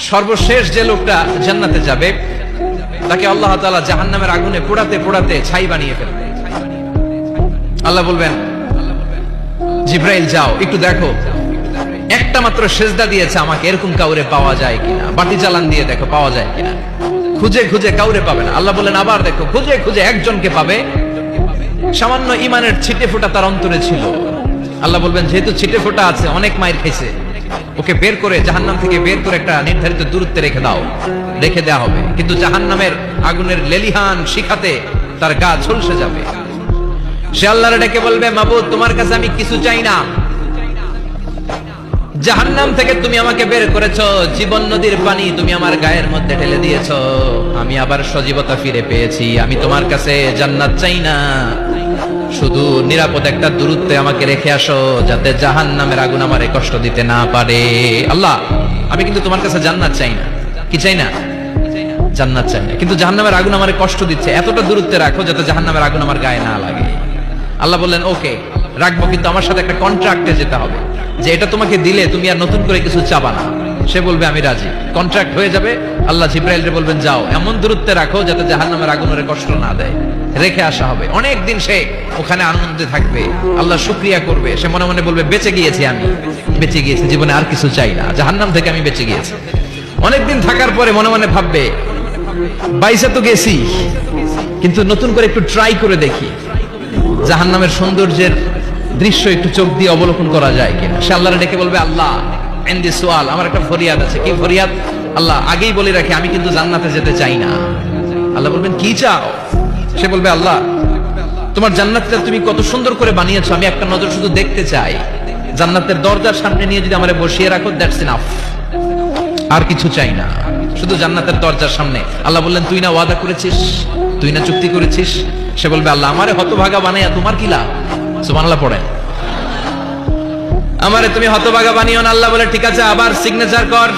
সর্বশেষ যে লোকটা জান্নাতে যাবে তাকে আল্লাহ তাআলা জাহান্নামের আগুনে পোড়াতে পোড়াতে ছাই বানিয়ে ফেলবে। আল্লাহ বলবেন, জিব্রাইল যাও একটু দেখো, একটা মাত্র সেজদা দিয়েছে আমাকে, এরকম কাউরে পাওয়া যায় কিনা, বাতি জ্বালান দিয়ে দেখো পাওয়া যায় কিনা। খুঁজে খুঁজে কাউরে পাবে না। আল্লাহ বলেন আবার দেখো, খুঁজে খুঁজে একজনকে পাবে, সামান্য ইমানের ছিটে ফোঁটা তার অন্তরে ছিল। আল্লাহ বলবেন যেহেতু ছিটে ফোঁটা আছে, অনেক মায়ের খাইছে, ওকে বের করে জাহান্নাম থেকে বের করে একটা নির্ধারিত দূরত্বে রেখে দাও, রেখে দেওয়া হবে। কিন্তু জাহান্নামের আগুনের লেলিহান শিখাতে তার গা ঝলসে যাবে। সে আল্লাহর ডেকে বলবে, মাবুদ তোমার কাছে আমি কিছু চাই না, জাহান্নাম থেকে তুমি আমাকে বের করেছো, জীবন নদীর পানি তুমি আমার গায়ের মধ্যে ঢেলে দিয়েছো, আমি আবার সজীবতা ফিরে পেয়েছি। আমি তোমার কাছে জান্নাত চাই না, শুধু নিরাপদ একটা দূরত্বে আমাকে রেখে আসো, যাতে জাহান্নামের আগুন আমারে কষ্ট দিতে না পারে। আল্লাহ আমি কিন্তু তোমার কাছে জান্নাত চাই না। কি চাই না? জান্নাত চাই না, কিন্তু জাহান্নামের আগুন আমারে কষ্ট দিচ্ছে, এতটা দূরত্বে রাখো যাতে জাহান্নামের আগুন আমার গায়ে না লাগে। আল্লাহ বললেন ওকে রাখবো, কিন্তু আমার সাথে একটা কন্ট্রাক্টে যেতে হবে, যে এটা তোমাকে দিলে তুমি আর নতুন করে কিছু চাবা না। সে বলবে আমি রাজি, কন্ট্রাক্ট হয়ে যাবে। আল্লাহ জিব্রাইলকে বলবেন যাও এমন দূরত্বে রাখো যাতে জাহান্নামের আগুন ওরে কষ্ট না দেয়। রেখে আসা হবে, অনেক দিন সে ওখানে আনন্দে থাকবে, আল্লাহ শুকরিয়া করবে। সে মনে মনে বলবে বেঁচে গিয়েছি, আমি বেঁচে গিয়েছি, জীবনে আর কিছু চাই না, জাহান্নাম থেকে আমি বেঁচে গিয়েছি। অনেকদিন থাকার পরে মনে মনে ভাববে বাইসে তো গেছি, কিন্তু নতুন করে একটু ট্রাই করে দেখি, জাহান্নামের সৌন্দর্যের দৃশ্য একটু চোখ দিয়ে অবলোকন করা যায় কিনা। সে আল্লাহর ডেকে বলবে, আল্লাহ ইনদি সুআল, আমার একটা ফরিয়াদ আছে। কি ফরিয়াদ? আল্লাহ আগেই বলে রাখি আমি কিন্তু জান্নাতে যেতে চাই না। আল্লাহ বলবেন কি চাও? সে বলবে, আল্লাহ তোমার জান্নাতটা তুমি কত সুন্দর করে বানিয়েছো, আমি একটা নজর শুধু দেখতে চাই। জান্নাতের দরজার সামনে নিয়ে যদি আমারে বসিয়ে রাখো, দ্যাটস ইনাফ, আর কিছু চাই না, শুধু জান্নাতের দরজার সামনে। আল্লাহ বললেন তুই না ওয়াদা করেছিস, তুই না চুক্তি করেছিস। সে বলবে, আল্লাহ আমারে হতভাগা বানাইয়া তোমার কি লাভ? সুবহানাল্লাহ পড়েন, আমারে তুমি হতভাগা বানিও না। আল্লাহ বলে ঠিক আছে, আবার সিগনেচার কর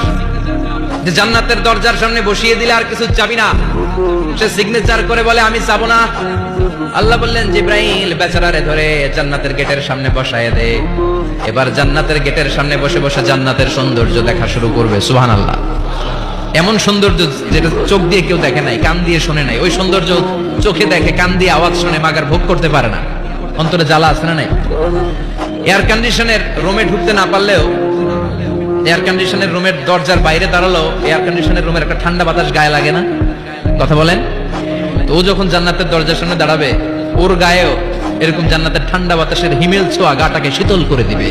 যে জান্নাতের দরজার সামনে বসিয়ে দিলে আর কিছু চাবি না। সে সিগনেচার করে বলে আমি চাবো না। আল্লাহ বললেন জিব্রাইল বেচারারে ধরে জান্নাতের গেটের সামনে বসায় দে। এবার জান্নাতের গেটের সামনে বসে বসে জান্নাতের সৌন্দর্য দেখা শুরু করবে। সুবহানাল্লাহ, এমন সৌন্দর্য যেটা চোখ দিয়ে কেউ দেখে নাই, কান দিয়ে শুনে নাই। ওই সৌন্দর্য চোখে দেখে, কান দিয়ে আওয়াজ শুনে, মাগার ভোগ করতে পারে না। অন্তরে জ্বালা আছে না নাই? এয়ার কন্ডিশনের রুমে ঢুকতে না পারলেও, এয়ার কন্ডিশনের রুমের দরজার বাইরে দাঁড়ালো, এয়ার কন্ডিশনের রুমের একটা ঠান্ডা বাতাস গায়ে লাগে না? কথা বলেন। তো ও যখন জান্নাতের দরজার সামনে দাঁড়াবে, ওর গায়েও এরকম জান্নাতের ঠান্ডা বাতাসের হিমেল ছোঁয়া গাটাকে শীতল করে দিবে।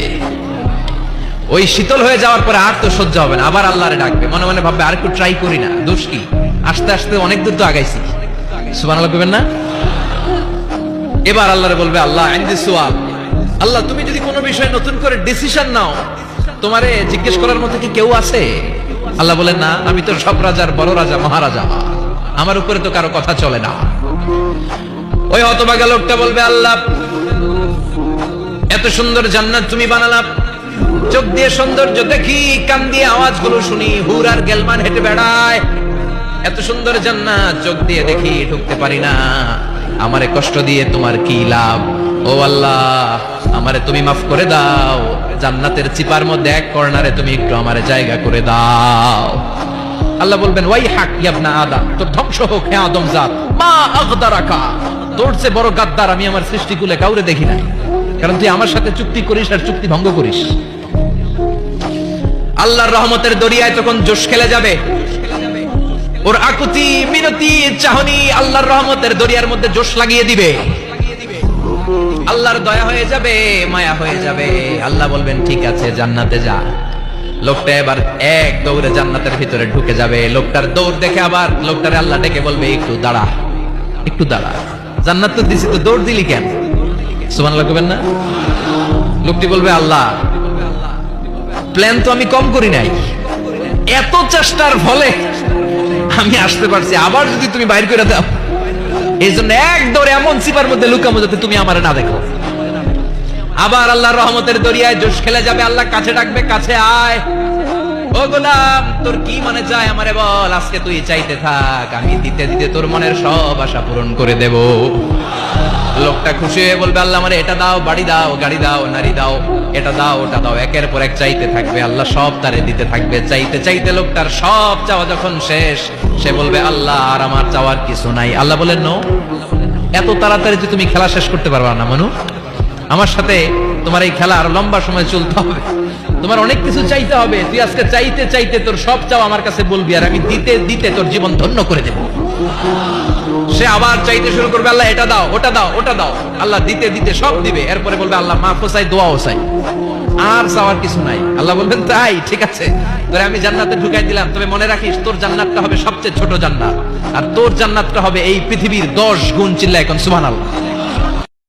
ওই শীতল হয়ে যাওয়ার পরে আর তো সহ্য হবে না, আবার আল্লাহরে ডাকবে, মনে মনে ভাববে আর একটু ট্রাই করি না, দোষ কি, আস্তে আস্তে অনেক দূর তো আগাইছি। সুবহানাল্লাহ কইবেন না? এবার আল্লাহরে বলবে, আল্লাহ ইনদি সুআল, আল্লাহ তুমি যদি কোনো বিষয়ে নতুন করে ডিসিশন নাও, তোমারে জিজ্ঞেস করার মতো কি কেউ আছে? আল্লাহ বলেন না, আমি তো সব রাজার বড় রাজা, মহারাজা, আমার উপরে তো কারো কথা চলে না। ওই হতভাগা লোকটা বলবে, আল্লাহ এত সুন্দর জান্নাত তুমি বানালা, চোখ দিয়ে সৌন্দর্য দেখি, কান দিয়ে আওয়াজগুলো শুনি, হুর আর গেলমান হেঁটে বেড়ায়, এত সুন্দর জান্নাত চোখ দিয়ে দেখি, ঢুকতে পারি না, আমারে কষ্ট দিয়ে তোমার কি লাভ? ও আল্লাহ আমারে তুমি মাফ করে দাও, জান্নাতের চিপার মধ্যে এক কর্নারে তুমি একটু আমারে জায়গা করে দাও। আল্লাহ বলবেন, ওয়াই হাক ইবনা আদম, তোর ধ্বংস হোক হে আদম জাত, মা আগদারাকা, তোর চেয়ে বড় গাদ্দার আমি আমার সৃষ্টিকুলে কাউরে দেখি নাই, কারণ তুই আমার সাথে চুক্তি করিস আর চুক্তি ভঙ্গ করিস। আল্লাহর রহমতের দরিয়ায় তখন জোশ খেলে যাবে, ওর আকুতি মিনতি চাহনি আল্লাহর রহমতের দরিয়ার মধ্যে জোশ লাগিয়ে দিবে। আল্লাহর দয়া হয়ে যাবে, মায়া হয়ে যাবে। আল্লাহ বলবেন ঠিক আছে জান্নাতে যা। লোকটা এবার এক দৌড়ে জান্নাতের ভিতরে ঢুকে যাবে। লোকটার দৌড় দেখে আবার লোকটারে আল্লাহ ডেকে বলবে, একটু দাঁড়া, একটু দাঁড়া, জান্নাত তো দিছি, তো দৌড় দিলি কেন? সুবহানাল্লাহ কইবেন না? লোকটি বলবে, আল্লাহ প্ল্যান তো আমি কম করি নাই, এত চেষ্টার ফলে আমি আসতে পারছি, আবার যদি তুমি বাইর করে দাও, এই জন্য এক দৌড়ে এমন চিপার মধ্যে লুকামো যাতে তুমি আমারে না দেখো। আবার আল্লাহর রহমতের দরিয়ায় জোশ খেলে যাবে। আল্লাহ কাছে ডাকবে, কাছে আয়। ও গোলাম, তোর কি মনে চায় আমারে বল, আজকে তুই চাইতে থাক, আমি দিতে দিতে তোর মনের সব আশা পূরণ করে দেব। লোকটা খুশি হয়ে বলবে, আল্লাহ আমারে এটা দাও, বাড়ি দাও, গাড়ি দাও, নারী দাও, এটা দাও, ওটা দাও, একের পর এক চাইতে থাকবে, আল্লাহ সব তারে দিতে থাকবে। চাইতে চাইতে লোকটার সব চাওয়া যখন শেষ, সে বলবে, আল্লাহ আর আমার চাওয়ার কিছু নাই। আল্লাহ বলেন, নো, এত তাড়াতাড়ি যে তুমি খেলা শেষ করতে পারবা না মানু, আমার সাথে তোমার এই খেলা আরো লম্বা সময় চলতে হবে, তোমার অনেক কিছু চাইতে হবে। তুই আজকে চাইতে চাইতে তোর সব চাও আমার কাছে বলবি, আর আমি দিতে দিতে তোর জীবন ধন্য করে দেব। সে আবার চাইতে শুরু করবে, আল্লাহ এটা দাও, ওটা দাও, ওটা দাও, আল্লাহ দিতে দিতে সব দিবে। এরপরে বলবে, আল্লাহ মাফও চাই, দোয়াও চাই, আর চাওয়ার কিছু নাই। আল্লাহ বলবেন, তাই ঠিক আছে, তোরে আমি জান্নাতে ঢুকাই দিলাম, তবে মনে রাখিস তোর জান্নাতটা হবে সবচেয়ে ছোট জান্নাত, আর তোর জান্নাতটা হবে এই পৃথিবীর 10 গুণ। চিল্লা এখন সুবহানাল্লাহ।